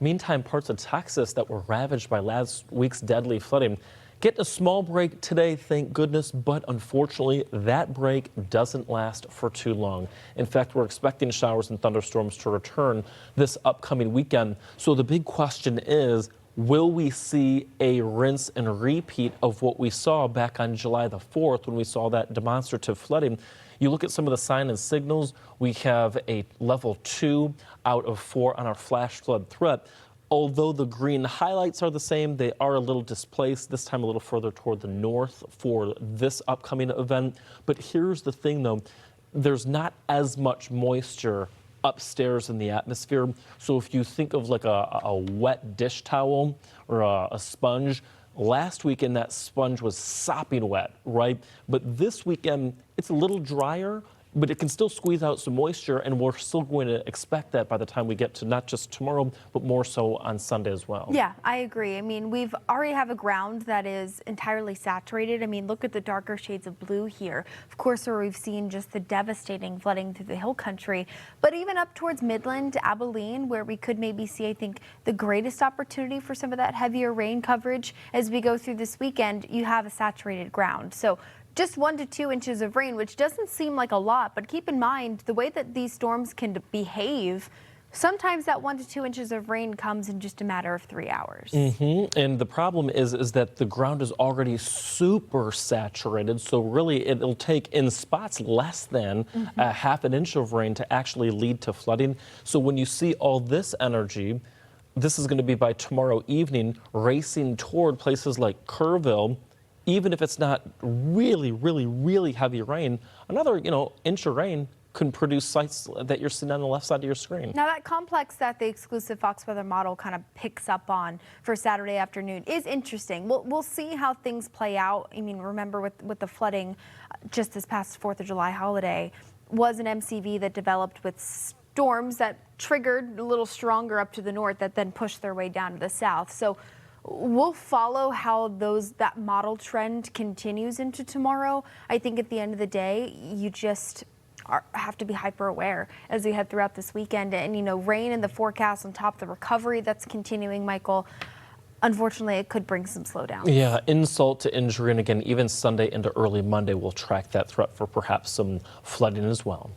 Meantime, parts of Texas that were ravaged by last week's deadly flooding get a small break today, thank goodness, but unfortunately, that break doesn't last for too long. In fact, we're expecting showers and thunderstorms to return this upcoming weekend. So the big question is, will we see a rinse and repeat of what we saw back on July the 4th when we saw that demonstrative flooding? You look at some of the sign and signals, we have a level 2 out of 4 on our flash flood threat. Although the green highlights are the same, they are a little displaced, this time a little further toward the north for this upcoming event. But here's the thing though, there's not as much moisture upstairs in the atmosphere. So if you think of like a wet dish towel or a sponge, last weekend that sponge was sopping wet, right? But this weekend it's a little drier, but it can still squeeze out some moisture, and we're still going to expect that by the time we get to not just tomorrow, but more so on Sunday as well. Yeah, I agree. I mean, we've already have a ground that is entirely saturated. I mean, look at the darker shades of blue here. Of course, where we've seen just the devastating flooding through the hill country, but even up towards Midland, Abilene, where we could maybe see, I think, the greatest opportunity for some of that heavier rain coverage as we go through this weekend, you have a saturated ground. So just 1 to 2 inches of rain, which doesn't seem like a lot, but keep in mind the way that these storms can behave. Sometimes that 1 to 2 inches of rain comes in just a matter of 3 hours. And the problem is that the ground is already super saturated. So really it'll take in spots less than a half an inch of rain to actually lead to flooding. So when you see all this energy, this is going to be by tomorrow evening racing toward places like Kerrville. Even if it's not really heavy rain, another, inch of rain can produce sites that you're seeing on the left side of your screen. Now that complex that the exclusive Fox weather model kind of picks up on for Saturday afternoon is interesting. We'll see how things play out. I mean, remember with the flooding just this past 4th of July holiday was an MCV that developed with storms that triggered a little stronger up to the north that then pushed their way down to the south. So we'll follow how that model trend continues into tomorrow. I think at the end of the day, you just have to be hyper aware as we head throughout this weekend. And, rain in the forecast on top of the recovery that's continuing, Michael. Unfortunately, it could bring some slowdown. Yeah, insult to injury. And again, even Sunday into early Monday, we'll track that threat for perhaps some flooding as well.